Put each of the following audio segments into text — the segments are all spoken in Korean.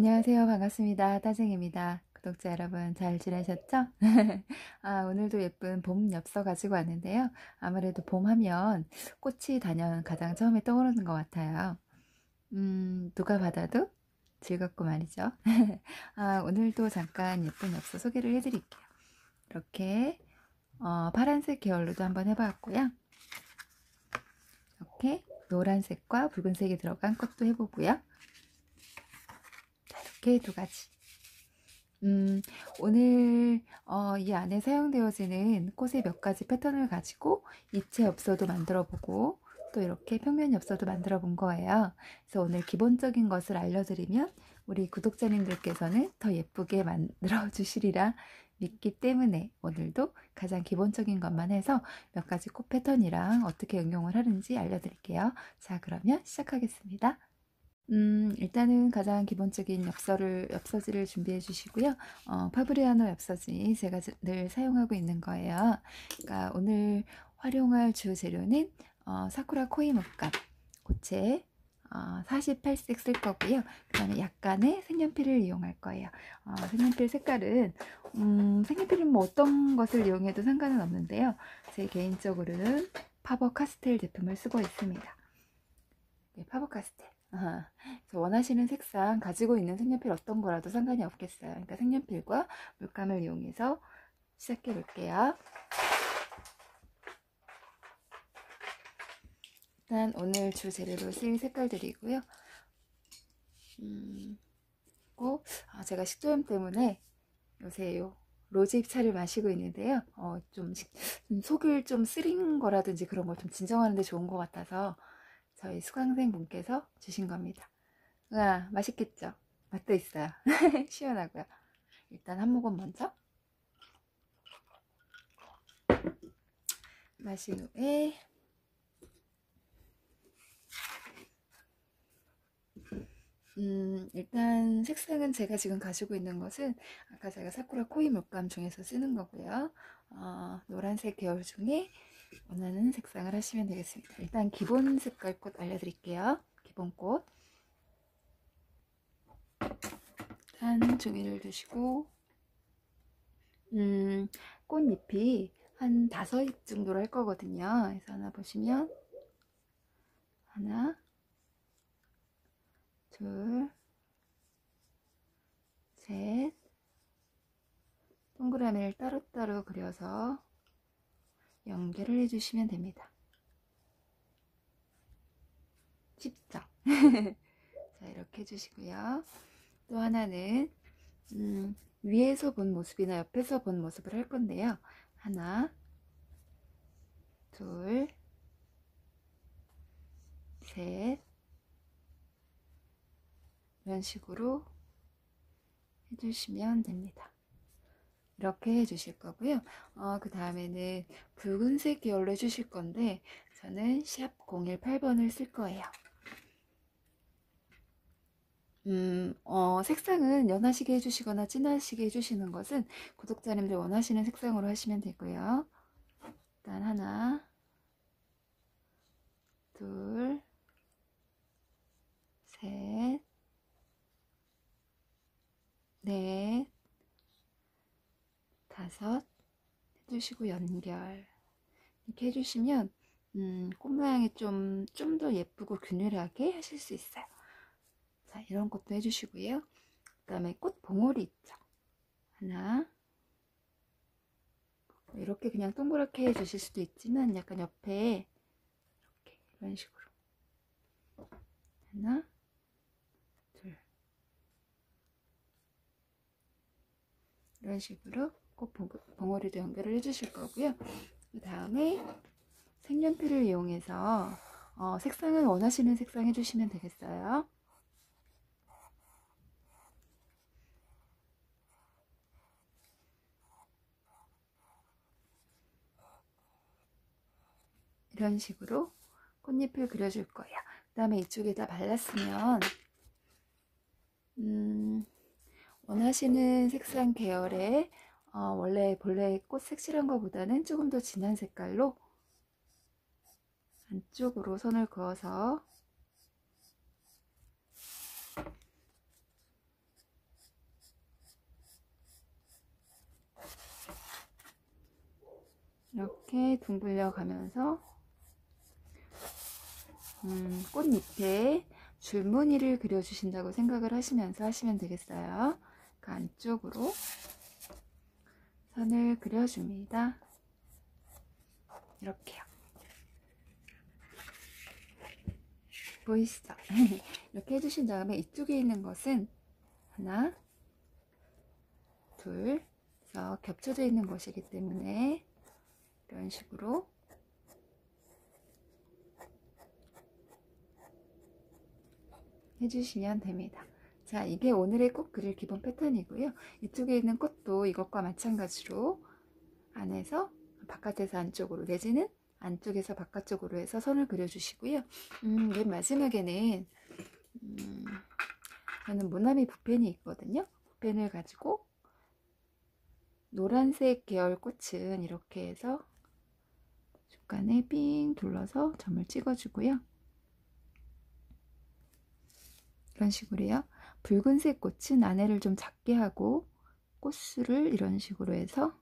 안녕하세요. 반갑습니다. 따쟁입니다. 구독자 여러분 잘 지내셨죠? 오늘도 예쁜 봄 엽서 가지고 왔는데요. 아무래도 봄 하면 꽃이 단연 가장 처음에 떠오르는 것 같아요. 누가 받아도 즐겁고 말이죠. 오늘도 잠깐 예쁜 엽서 소개를 해드릴게요. 이렇게 파란색 계열로도 한번 해봤고요. 이렇게 노란색과 붉은색이 들어간 것도 해보고요. 이렇게 두 가지. 오늘 이 안에 사용되어지는 꽃의 몇 가지 패턴을 가지고 입체 엽서도 만들어 보고 또 이렇게 평면 엽서도 만들어 본 거예요. 그래서 오늘 기본적인 것을 알려드리면 우리 구독자님들께서는 더 예쁘게 만들어 주시리라 믿기 때문에 오늘도 가장 기본적인 것만 해서 몇 가지 꽃 패턴이랑 어떻게 응용을 하는지 알려드릴게요. 자, 그러면 시작하겠습니다. 일단은 가장 기본적인 엽서지를 준비해 주시고요. 파브리아노 엽서지 제가 늘 사용하고 있는 거예요. 그러니까 오늘 활용할 주 재료는 사쿠라 코이 물감 고체 48색 쓸 거고요. 그 다음에 약간의 색연필을 이용할 거예요. 색연필 색깔은 색연필은 뭐 어떤 것을 이용해도 상관은 없는데요. 제 개인적으로는 파버 카스텔 제품을 쓰고 있습니다. 네, 파버 카스텔. 그래서 원하시는 색상 가지고 있는 색연필 어떤 거라도 상관이 없겠어요. 그러니까 색연필과 물감을 이용해서 시작해 볼게요. 일단 오늘 주 재료로 쓸 색깔들이고요. 제가 식도염 때문에 요새 로즈잎 차를 마시고 있는데요. 좀 속을 좀 쓰린 거라든지 그런 걸 좀 진정하는 데 좋은 것 같아서 저희 수강생 분께서 주신 겁니다. 와, 맛있겠죠? 맛도 있어요. 시원하고요. 일단 한 모금 먼저 마신 후에 일단 색상은 제가 지금 가지고 있는 것은 아까 제가 사쿠라 코이 물감 중에서 쓰는 거고요. 노란색 계열 중에 원하는 색상을 하시면 되겠습니다. 일단 기본 색깔 꽃 알려드릴게요. 기본 꽃 일단 종이를 두시고 꽃잎이 한 5잎 정도로 할 거거든요. 그래서 하나 보시면 하나 둘 셋 동그라미를 따로따로 그려서 연결을 해주시면 됩니다. 쉽죠? 자, 이렇게 해주시고요. 또 하나는 위에서 본 모습이나 옆에서 본 모습을 할 건데요. 하나, 둘, 셋, 이런 식으로 해주시면 됩니다. 이렇게 해주실 거고요. 그 다음에는 붉은색 계열로 해주실 건데 저는 샵 018번을 쓸 거예요. 색상은 연하시게 해주시거나 진하시게 해주시는 것은 구독자님들 원하시는 색상으로 하시면 되고요. 일단 하나, 둘, 셋, 넷, 다섯 해주시고 연결 이렇게 해주시면 꽃 모양이 좀 더 예쁘고 균일하게 하실 수 있어요. 자, 이런 것도 해주시고요. 그 다음에 꽃 봉오리 있죠. 하나 이렇게 그냥 동그랗게 해주실 수도 있지만 약간 옆에 이렇게 이런 식으로 하나 둘 이런 식으로 꽃 봉오리도 연결을 해주실 거고요. 그 다음에 색연필을 이용해서 색상을 원하시는 색상 해주시면 되겠어요. 이런 식으로 꽃잎을 그려줄 거예요. 그 다음에 이쪽에다 발랐으면 원하시는 색상 계열의 원래 본래 꽃 색칠한 것보다는 조금 더 진한 색깔로 안쪽으로 선을 그어서 이렇게 둥글려 가면서 꽃잎에 줄무늬를 그려주신다고 생각을 하시면서 하시면 되겠어요. 그 안쪽으로 선을 그려줍니다. 이렇게요. 보이시죠? 이렇게 해주신 다음에 이쪽에 있는 것은 하나, 둘, 그래서 겹쳐져 있는 것이기 때문에 이런 식으로 해주시면 됩니다. 자, 이게 오늘의 꽃 그릴 기본 패턴이고요. 이쪽에 있는 꽃도 이것과 마찬가지로 안에서 바깥에서 안쪽으로 내지는 안쪽에서 바깥쪽으로 해서 선을 그려주시고요. 맨 마지막에는 저는 모나미 붓펜이 있거든요. 붓펜을 가지고 노란색 계열 꽃은 이렇게 해서 중간에 삥 둘러서 점을 찍어주고요. 이런 식으로요. 붉은색 꽃은 안에를 좀 작게 하고 꽃수를 이런 식으로 해서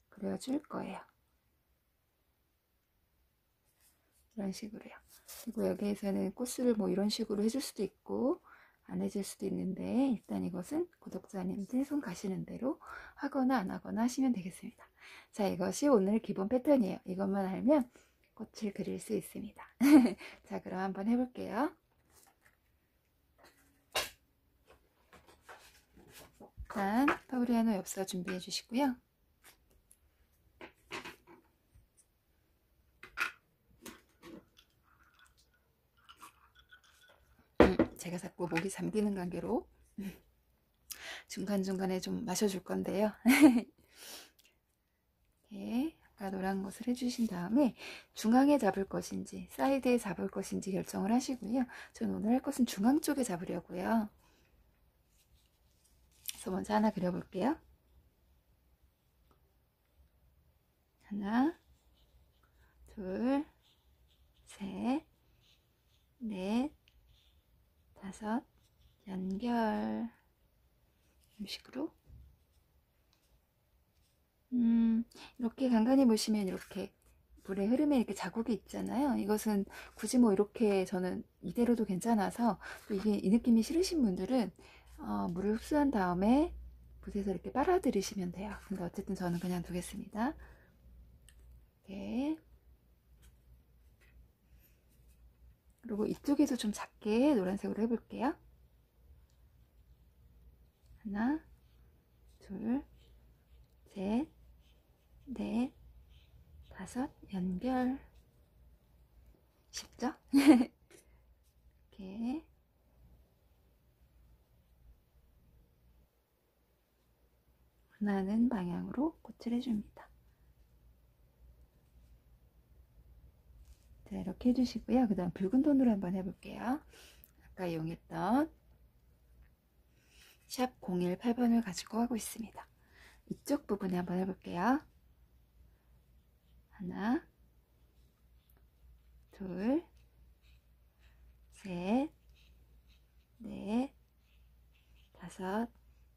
그려줄 거예요. 이런 식으로요. 그리고 여기에서는 꽃수를 뭐 이런 식으로 해줄 수도 있고 안 해줄 수도 있는데 일단 이것은 구독자님들 손 가시는 대로 하거나 안 하거나 하시면 되겠습니다. 자, 이것이 오늘 기본 패턴이에요. 이것만 알면 꽃을 그릴 수 있습니다. 자, 그럼 한번 해볼게요. 일단 파브리아노 엽서 준비해 주시고요. 제가 자꾸 목이 잠기는 관계로 중간중간에 좀 마셔줄 건데요. 이렇게 아까 노란 것을 해주신 다음에 중앙에 잡을 것인지 사이드에 잡을 것인지 결정을 하시고요. 저는 오늘 할 것은 중앙 쪽에 잡으려고요. 그래서 먼저 하나 그려볼게요. 하나, 둘, 셋, 넷, 다섯, 연결. 이런 식으로 이렇게 간간히 보시면 이렇게 물의 흐름에 이렇게 자국이 있잖아요. 이것은 굳이 뭐 이렇게 저는 이대로도 괜찮아서 또 이게 이 느낌이 싫으신 분들은 물을 흡수한 다음에 붓에서 이렇게 빨아들이시면 돼요. 근데 어쨌든 저는 그냥 두겠습니다. 이렇게. 그리고 이쪽에도 좀 작게 노란색으로 해볼게요. 하나, 둘, 셋, 넷, 다섯, 연결. 쉽죠? 이렇게 원하는 방향으로 꽃을 해줍니다. 자, 이렇게 해주시고요. 그 다음 붉은 톤으로 한번 해볼게요. 아까 이용했던 샵 018번을 가지고 하고 있습니다. 이쪽 부분에 한번 해볼게요. 하나, 둘, 셋, 넷, 다섯,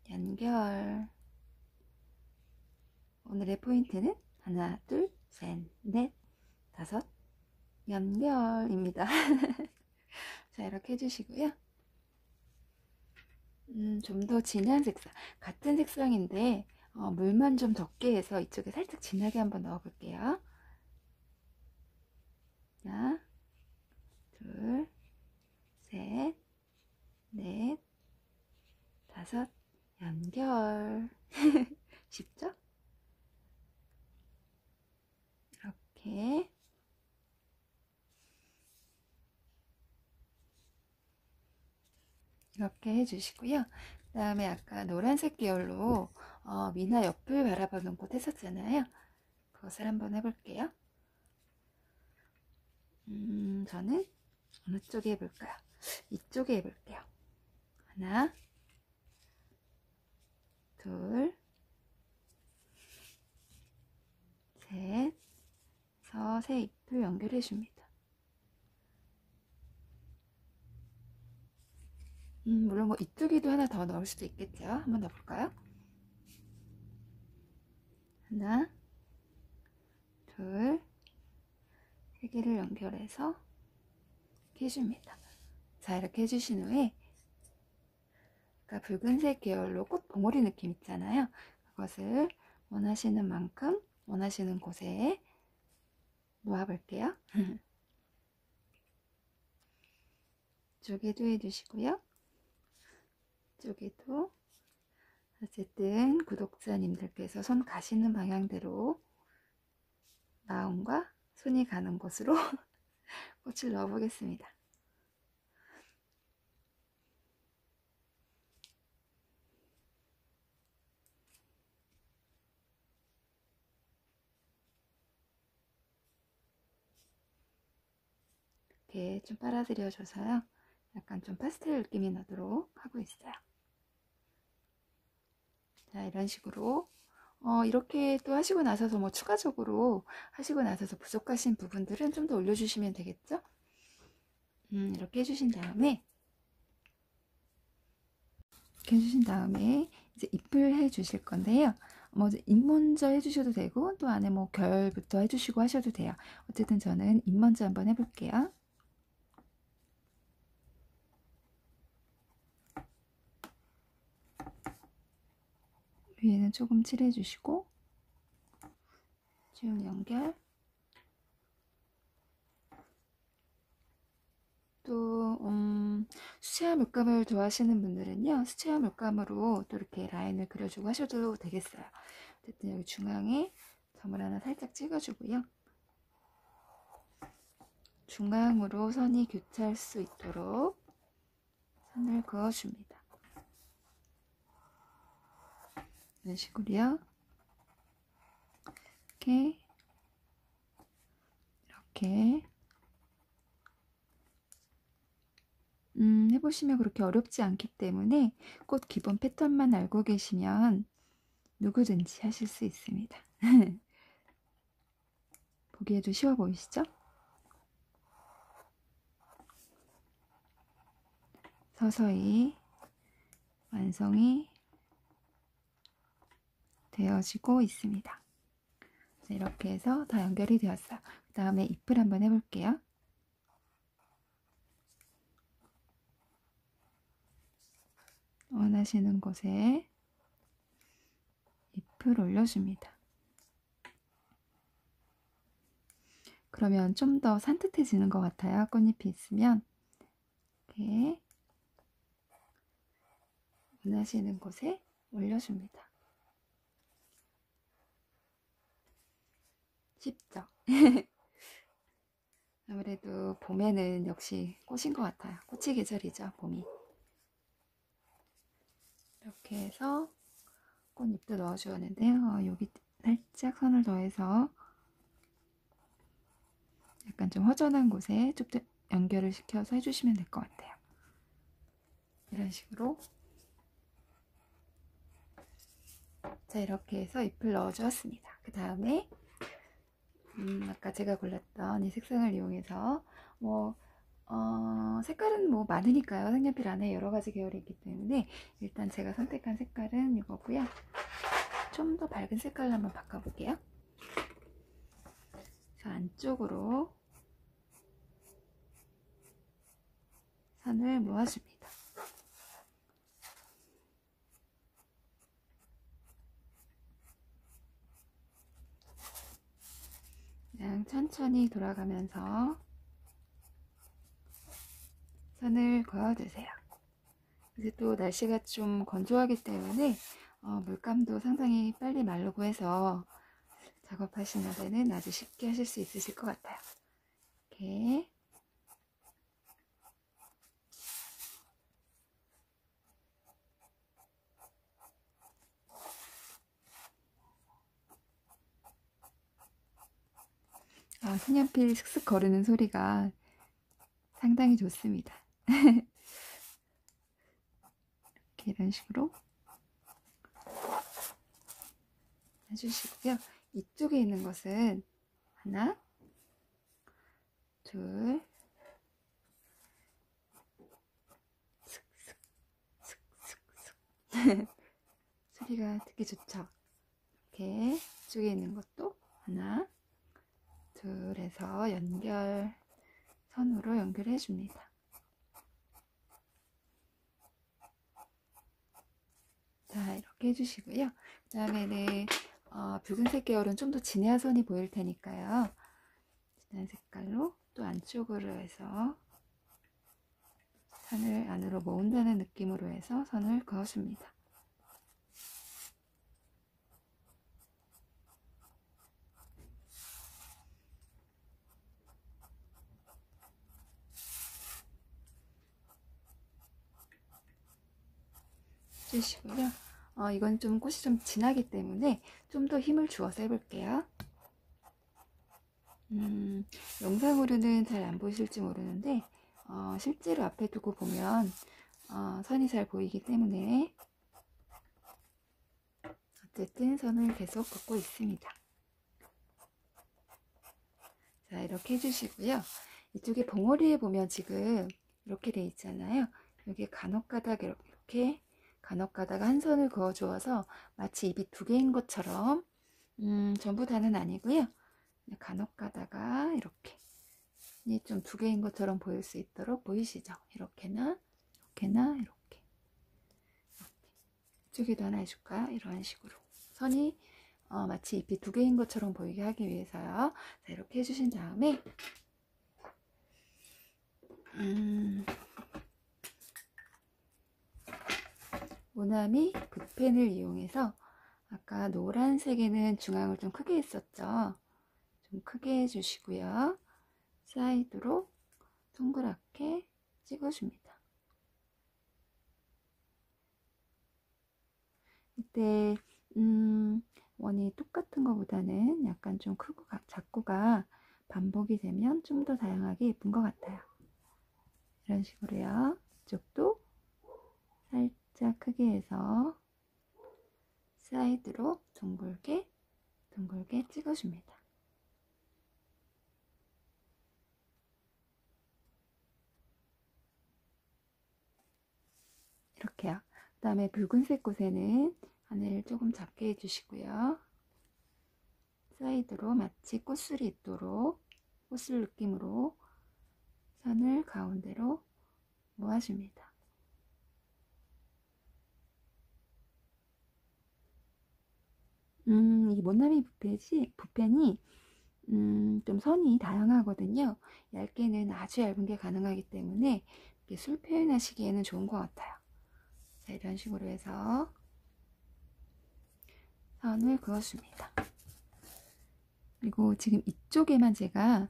연결. 오늘의 포인트는 하나, 둘, 셋, 넷, 다섯, 연결입니다. 자, 이렇게 해주시고요. 좀 더 진한 색상, 같은 색상인데 물만 좀 적게 해서 이쪽에 살짝 진하게 한번 넣어 볼게요. 하나, 둘, 셋, 넷, 다섯, 연결. 쉽죠? 이렇게 해주시고요. 그 다음에 아까 노란색 계열로 미나 옆을 바라보는 곳 했었잖아요. 그것을 한번 해볼게요. 저는 어느 쪽에 해볼까요? 이쪽에 해볼게요. 하나, 둘, 셋, 새 잎을 연결해 줍니다. 물론 뭐 이쪽에도 하나 더 넣을 수도 있겠죠. 한번 넣어볼까요? 하나, 둘, 세 개를 연결해서 이렇게 해줍니다. 자, 이렇게 해주신 후에 아까 붉은색 계열로 꽃 봉오리 느낌 있잖아요. 그것을 원하시는 만큼 원하시는 곳에 놓아볼게요. 이쪽에도 해주시고요. 이쪽에도. 어쨌든 구독자님들께서 손 가시는 방향대로 마음과 손이 가는 곳으로 꽃을 넣어 보겠습니다. 이렇게 좀 빨아들여 줘서요. 약간 좀 파스텔 느낌이 나도록 하고 있어요. 자, 이런 식으로 이렇게 또 하시고 나서서 뭐 추가적으로 하시고 나서서 부족하신 부분들은 좀 더 올려주시면 되겠죠? 이렇게 해주신 다음에 이제 잎을 해 주실 건데요. 먼저 잎 먼저 해주셔도 되고 또 안에 뭐 결부터 해주시고 하셔도 돼요. 어쨌든 저는 잎 먼저 한번 해볼게요. 위에는 조금 칠해주시고 쭉 연결. 또 수채화 물감을 좋아하시는 분들은요, 수채화 물감으로 또 이렇게 라인을 그려주고 하셔도 되겠어요. 어쨌든 여기 중앙에 점을 하나 살짝 찍어주고요. 중앙으로 선이 교차할 수 있도록 선을 그어줍니다. 이런 식으로요. 이렇게 해보시면 그렇게 어렵지 않기 때문에 꽃 기본 패턴만 알고 계시면 누구든지 하실 수 있습니다. 보기에도 쉬워 보이시죠? 서서히 완성이 되어지고 있습니다. 이렇게 해서 다 연결이 되었어요. 그 다음에 잎을 한번 해볼게요. 원하시는 곳에 잎을 올려줍니다. 그러면 좀 더 산뜻해지는 것 같아요. 꽃잎이 있으면 이렇게 원하시는 곳에 올려줍니다. 쉽죠? 아무래도 봄에는 역시 꽃인 것 같아요. 꽃의 계절이죠, 봄이. 이렇게 해서 꽃잎도 넣어주었는데요. 여기 살짝 선을 더해서 약간 좀 허전한 곳에 좀 더 연결을 시켜서 해주시면 될 것 같아요. 이런 식으로. 자, 이렇게 해서 잎을 넣어주었습니다. 그 다음에 아까 제가 골랐던 이 색상을 이용해서 색깔은 뭐 많으니까요. 색연필 안에 여러 가지 계열이 있기 때문에 일단 제가 선택한 색깔은 이거고요. 좀 더 밝은 색깔로 한번 바꿔볼게요. 저 안쪽으로 선을 모아줍니다. 그냥 천천히 돌아가면서 선을 그어주세요. 이제 또 날씨가 좀 건조하기 때문에 물감도 상당히 빨리 마르고 해서 작업하시는 데는 아주 쉽게 하실 수 있으실 것 같아요. 이렇게 색연필 슥슥 거리는 소리가 상당히 좋습니다. 이렇게 이런 식으로 해주시고요. 이쪽에 있는 것은 하나, 둘, 슥슥슥슥 소리가 듣기 좋죠. 이렇게 이쪽에 있는 것도 하나, 둘 해서 선으로 연결해 줍니다. 자, 이렇게 해주시고요. 그 다음에는 붉은색 계열은 좀 더 진한 선이 보일 테니까요. 진한 색깔로 또 안쪽으로 해서 선을 안으로 모은다는 느낌으로 해서 선을 그어줍니다. 주시고요. 이건 좀 꽃이 좀 진하기 때문에 좀 더 힘을 주어서 해볼게요. 영상으로는 잘 안 보이실지 모르는데 실제로 앞에 두고 보면 선이 잘 보이기 때문에 어쨌든 선을 계속 긋고 있습니다. 자, 이렇게 해주시고요. 이쪽에 봉오리에 보면 지금 이렇게 돼 있잖아요. 여기 간혹가다가 이렇게 간혹가다가 한 선을 그어 주어서 마치 입이 두 개인 것처럼 전부 다는 아니고요. 간혹가다가 이렇게 좀 두 개인 것처럼 보일 수 있도록 보이시죠? 이렇게나 이렇게 이쪽에도 하나 해줄까요? 이런 식으로 선이 마치 잎이 두 개인 것처럼 보이게 하기 위해서요. 자, 이렇게 해주신 다음에 모나미 붓펜을 이용해서 아까 노란색에는 중앙을 좀 크게 했었죠. 좀 크게 해주시고요. 사이드로 동그랗게 찍어줍니다. 이때 원이 똑같은 것보다는 약간 좀 크고 작고가 반복이 되면 좀 더 다양하게 예쁜 것 같아요. 이런 식으로요. 이쪽도 살짝 크게 해서 사이드로 둥글게 찍어줍니다. 이렇게요. 그 다음에 붉은색 꽃에는 하늘을 조금 작게 해주시고요. 사이드로 마치 꽃술이 있도록 꽃술 느낌으로 선을 가운데로 모아줍니다. 이 모나미 붓펜이 좀 선이 다양하거든요. 얇게는 아주 얇은 게 가능하기 때문에 술 표현하시기에는 좋은 것 같아요. 자, 이런 식으로 해서 선을 그어줍니다. 그리고 지금 이쪽에만 제가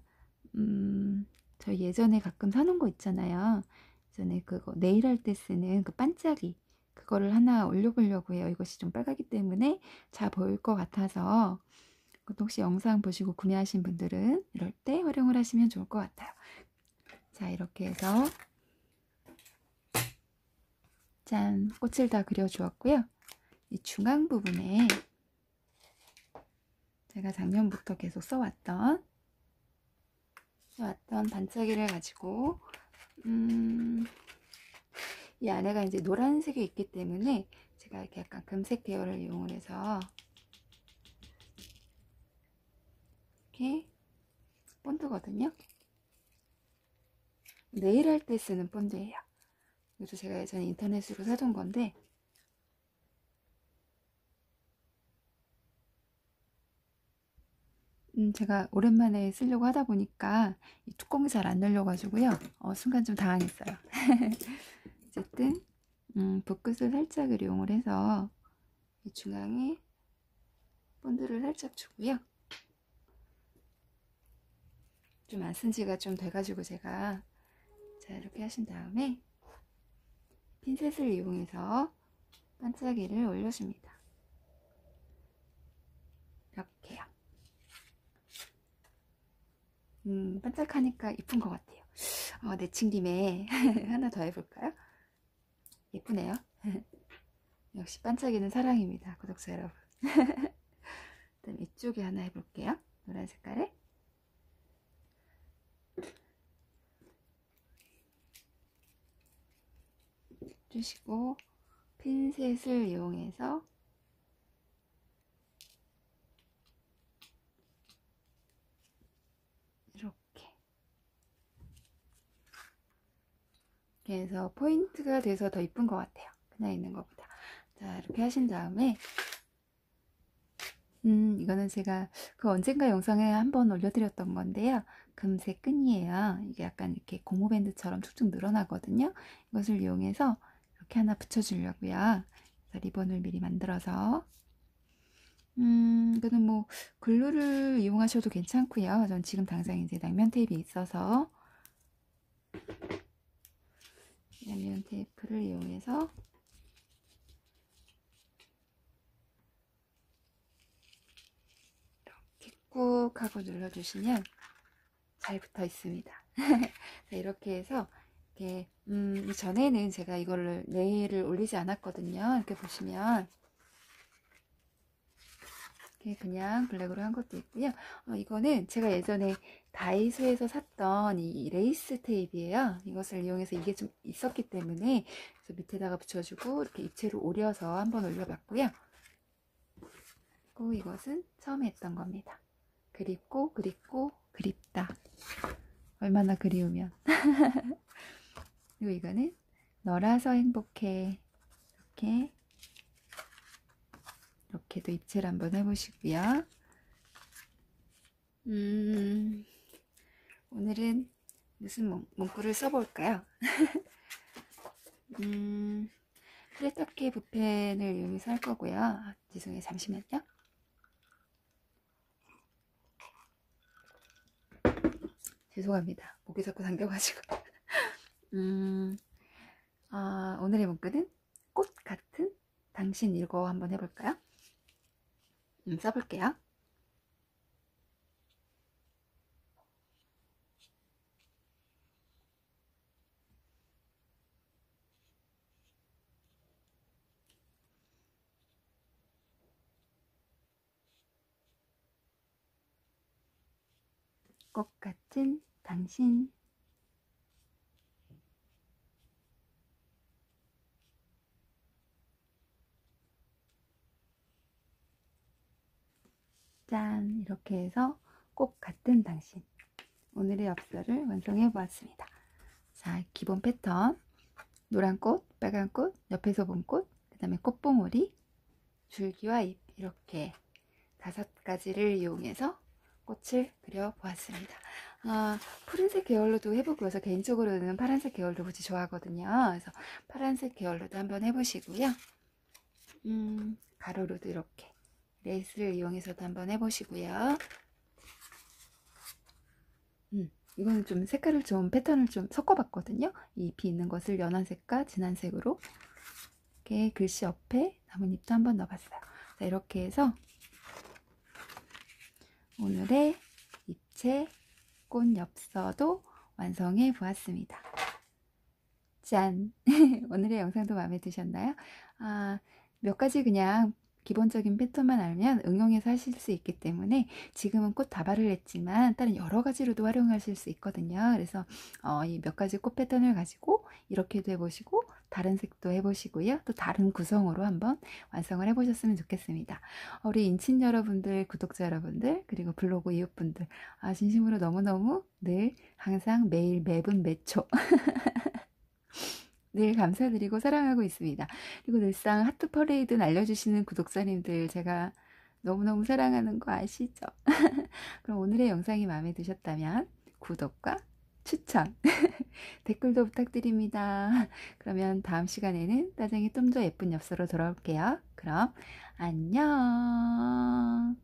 저 예전에 가끔 사놓은 거 있잖아요. 예전에 그거 네일 할 때 쓰는 그 반짝이 그거를 하나 올려보려고 해요. 이것이 좀 빨갛기 때문에 잘 보일 것 같아서 그것도 혹시 영상 보시고 구매하신 분들은 이럴 때 활용을 하시면 좋을 것 같아요. 자, 이렇게 해서 짠, 꽃을 다 그려주었고요. 이 중앙 부분에 제가 작년부터 계속 써왔던 반짝이를 가지고 이 안에가 이제 노란색이 있기 때문에 제가 이렇게 약간 금색 계열을 이용을 해서 이렇게 본드거든요. 네일 할 때 쓰는 본드예요. 이것도 제가 예전에 인터넷으로 사둔 건데 제가 오랜만에 쓰려고 하다 보니까 이 뚜껑이 잘 안 열려가지고요. 순간 좀 당황했어요. 어쨌든 붓끝을 살짝 이용을 해서 이 중앙에 본드를 살짝 주고요. 좀 안 쓴 지가 좀 돼가지고 제가 자, 이렇게 하신 다음에 핀셋을 이용해서 반짝이를 올려줍니다. 이렇게요. 반짝하니까 이쁜 것 같아요. 내친 김에 하나 더 해볼까요? 예쁘네요. 역시 반짝이는 사랑입니다. 구독자 여러분. 일단 이쪽에 하나 해볼게요. 노란 색깔에. 주시고 핀셋을 이용해서 이렇게 해서 포인트가 돼서 더 이쁜 것 같아요. 그냥 있는 것보다. 자, 이렇게 하신 다음에 이거는 제가 그 언젠가 영상에 한번 올려드렸던 건데요. 금색 끈이에요. 이게 약간 이렇게 고무밴드처럼 쭉쭉 늘어나거든요. 이것을 이용해서 이렇게 하나 붙여주려고요. 그래서 리본을 미리 만들어서 이거는 뭐 글루를 이용하셔도 괜찮고요. 전 지금 당장 이제 양면 테이프에 있어서 양면 테이프를 이용해서 이렇게 꾹 하고 눌러주시면 잘 붙어 있습니다. 자, 이렇게 해서 이렇게 전에는 제가 이거를 네일을 올리지 않았거든요. 이렇게 보시면 이렇게 그냥 블랙으로 한 것도 있고요. 이거는 제가 예전에 다이소에서 샀던 이 레이스 테이프예요. 이것을 이용해서 이게 좀 있었기 때문에 그래서 밑에다가 붙여주고 이렇게 입체로 오려서 한번 올려봤고요. 그리고 이것은 처음에 했던 겁니다. 그립고 그립다. 얼마나 그리우면. 그리고 이거는 너라서 행복해. 이렇게도 입체를 한번 해보시고요. 오늘은 무슨 문구를 써볼까요? 플랫터키 붓펜을 이용해서 할 거고요. 죄송해요. 잠시만요. 죄송합니다. 목이 자꾸 당겨가지고. 오늘의 문구는 꽃 같은 당신. 이거 한번 해볼까요? 써볼게요. 꽃 같은 당신. 짠! 이렇게 해서 꽃 같은 당신. 오늘의 엽서를 완성해 보았습니다. 자, 기본 패턴. 노란 꽃, 빨간 꽃, 옆에서 본 꽃, 그 다음에 꽃봉오리, 줄기와 잎, 이렇게 5가지를 이용해서 꽃을 그려보았습니다. 푸른색 계열로도 해보고 서 개인적으로는 파란색 계열도 무지 좋아하거든요. 그래서 파란색 계열로도 한번 해보시고요. 가로로도 이렇게 레이스를 이용해서도 한번 해보시고요. 이거는 좀 색깔을 좀 패턴을 좀 섞어봤거든요. 이 잎이 있는 것을 연한 색과 진한 색으로 이렇게 글씨 옆에 나뭇잎도 한번 넣어봤어요. 자, 이렇게 해서 오늘의 입체 꽃 엽서도 완성해 보았습니다. 짠! 오늘의 영상도 마음에 드셨나요? 몇 가지 그냥 기본적인 패턴만 알면 응용해서 하실 수 있기 때문에 지금은 꽃 다발을 했지만 다른 여러 가지로도 활용하실 수 있거든요. 그래서 이 몇 가지 꽃 패턴을 가지고 이렇게도 해보시고 다른 색도 해보시고요. 또 다른 구성으로 한번 완성을 해보셨으면 좋겠습니다. 우리 인친 여러분들, 구독자 여러분들, 그리고 블로그 이웃분들, 진심으로 너무너무 늘 항상 매일 매분 매초 늘 감사드리고 사랑하고 있습니다. 그리고 늘상 하트 퍼레이드 날려주시는 구독자님들 제가 너무너무 사랑하는 거 아시죠? 그럼 오늘의 영상이 마음에 드셨다면 구독과 추천, 댓글도 부탁드립니다. 그러면 다음 시간에는 따쟁이 좀 더 예쁜 엽서로 돌아올게요. 그럼 안녕.